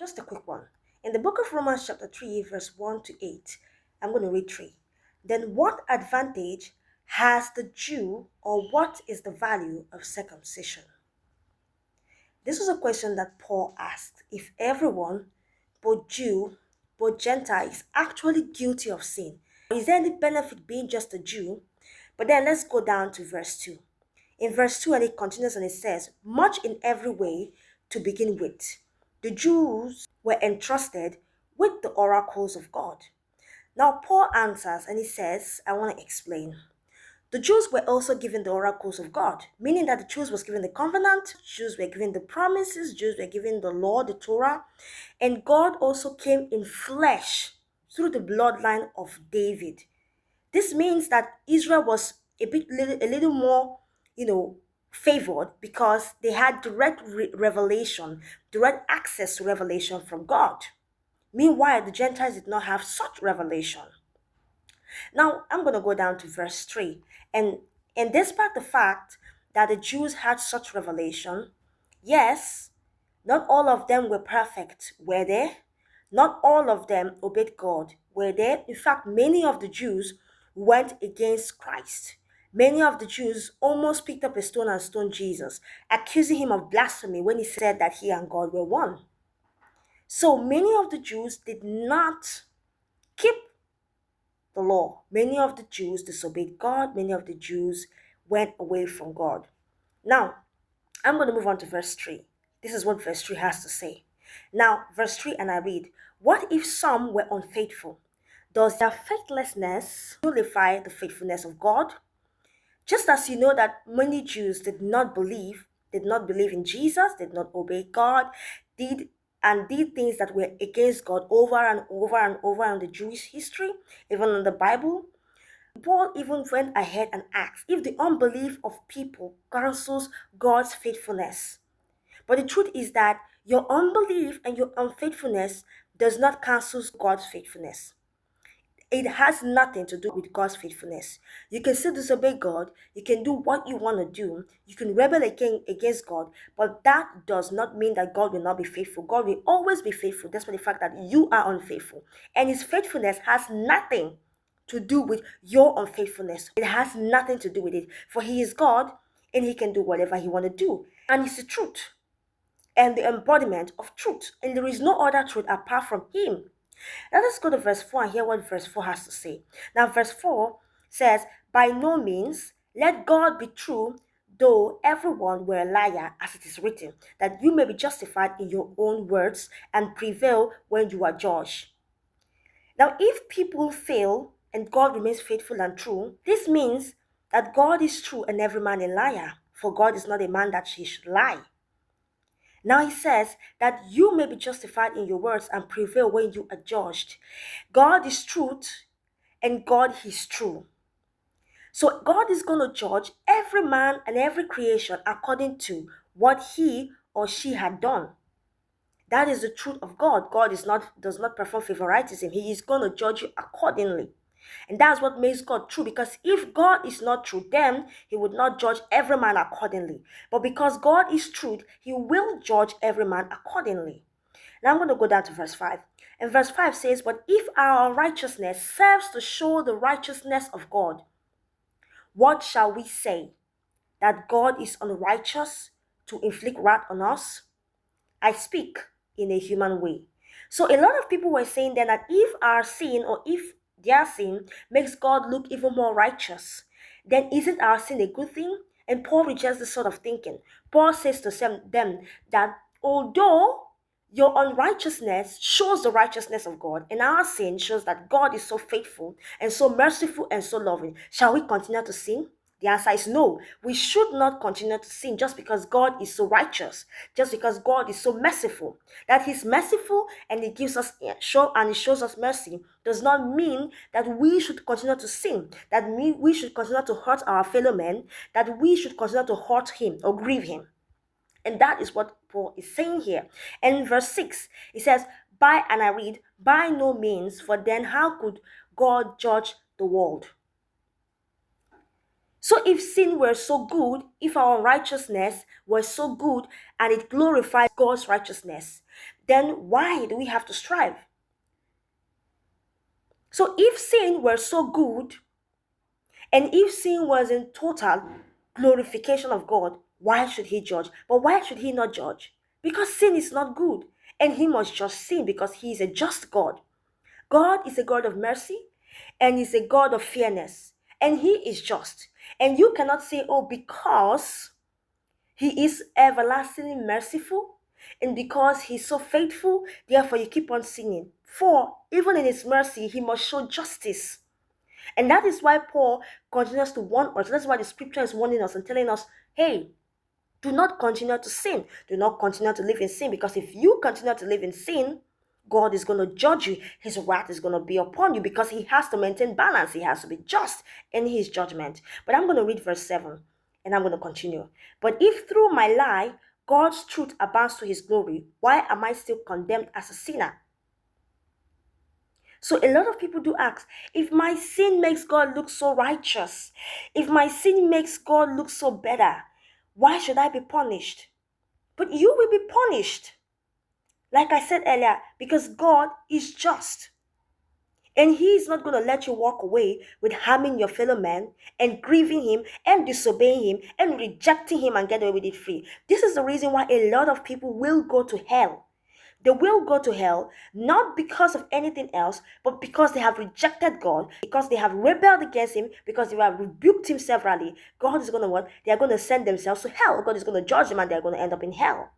Just a quick one. In the book of Romans, chapter 3, verse 1 to 8, I'm going to read 3. Then what advantage has the Jew, or what is the value of circumcision? This was a question that Paul asked. If everyone, both Jew, both Gentile, is actually guilty of sin, is there any benefit being just a Jew? But then let's go down to verse 2. In verse 2, and it continues and it says, much in every way to begin with, the Jews were entrusted with the oracles of God. Now, Paul answers and he says, I want to explain. The Jews were also given the oracles of God, meaning that the Jews was given the covenant, Jews were given the promises, Jews were given the law, the Torah, and God also came in flesh through the bloodline of David. This means that Israel was a little more, favored because they had direct revelation, direct access to revelation from God. Meanwhile, the Gentiles did not have such revelation. Now, I'm going to go down to verse 3. And despite the fact that the Jews had such revelation, yes, not all of them were perfect, were they? Not all of them obeyed God, were they? In fact, many of the Jews went against Christ. Many of the Jews almost picked up a stone and stoned Jesus, accusing him of blasphemy when he said that he and God were one. So many of the Jews did not keep the law. Many of the Jews disobeyed God. Many of the Jews went away from God. Now, I'm going to move on to verse 3. This is what verse 3 has to say. Now, verse 3, and I read, what if some were unfaithful? Does their faithlessness nullify the faithfulness of God? Just as you know that many Jews did not believe in Jesus, did not obey God, did things that were against God over and over and over in the Jewish history, even in the Bible. Paul even went ahead and asked if the unbelief of people cancels God's faithfulness. But the truth is that your unbelief and your unfaithfulness does not cancel God's faithfulness. It has nothing to do with God's faithfulness. You can still disobey God. You can do what you want to do. You can rebel against God. But that does not mean that God will not be faithful. God will always be faithful, despite the fact that you are unfaithful. And his faithfulness has nothing to do with your unfaithfulness. It has nothing to do with it. For he is God and he can do whatever he want to do. And it's the truth and the embodiment of truth. And there is no other truth apart from him. Let us go to verse 4 and hear what verse 4 has to say. Now, verse 4 says, by no means let God be true, though everyone were a liar, as it is written, that you may be justified in your own words and prevail when you are judged. Now, if people fail and God remains faithful and true, this means that God is true and every man a liar, for God is not a man that he should lie. Now he says that you may be justified in your words and prevail when you are judged. God is truth and God is true. So God is going to judge every man and every creation according to what he or she had done. That is the truth of God. God does not perform favoritism. He is going to judge you accordingly. And that's what makes God true, because if God is not true, then he would not judge every man accordingly. But because God is truth, he will judge every man accordingly. Now I'm going to go down to verse 5. And verse 5 says, but if our righteousness serves to show the righteousness of God, what shall we say? That God is unrighteous to inflict wrath on us? I speak in a human way. So a lot of people were saying then that if our sin, or if their sin makes God look even more righteous, then isn't our sin a good thing? And Paul rejects this sort of thinking. Paul says to them that although your unrighteousness shows the righteousness of God, and our sin shows that God is so faithful and so merciful and so loving, shall we continue to sin? The answer is no. We should not continue to sin just because God is so righteous, just because God is so merciful. That he's merciful and he gives us he shows us mercy does not mean that we should continue to sin, that we should continue to hurt our fellow men, that we should continue to hurt him or grieve him. And that is what Paul is saying here. And in verse 6, it says, and I read, by no means, for then how could God judge the world? So if sin were so good, if our righteousness was so good and it glorifies God's righteousness, then why do we have to strive? So if sin were so good, and if sin was in total glorification of God, why should he judge? But why should he not judge? Because sin is not good, and he must judge sin because he is a just God. God is a God of mercy, and is a God of fairness, and he is just. And you cannot say, oh, because he is everlastingly merciful, and because he's so faithful, therefore you keep on sinning. For even in his mercy, he must show justice. And that is why Paul continues to warn us. That's why the scripture is warning us and telling us, hey, do not continue to sin. Do not continue to live in sin. Because if you continue to live in sin, God is going to judge you. His wrath is going to be upon you because he has to maintain balance. He has to be just in his judgment. But I'm going to read verse 7 and I'm going to continue. But if through my lie, God's truth abounds to his glory, why am I still condemned as a sinner? So a lot of people do ask, if my sin makes God look so righteous, if my sin makes God look so better, why should I be punished? But you will be punished. Like I said earlier, because God is just. And he is not going to let you walk away with harming your fellow man and grieving him and disobeying him and rejecting him and get away with it free. This is the reason why a lot of people will go to hell. They will go to hell not because of anything else, but because they have rejected God, because they have rebelled against him, because they have rebuked him severally. God is going to what? They are going to send themselves to hell. God is going to judge them and they are going to end up in hell.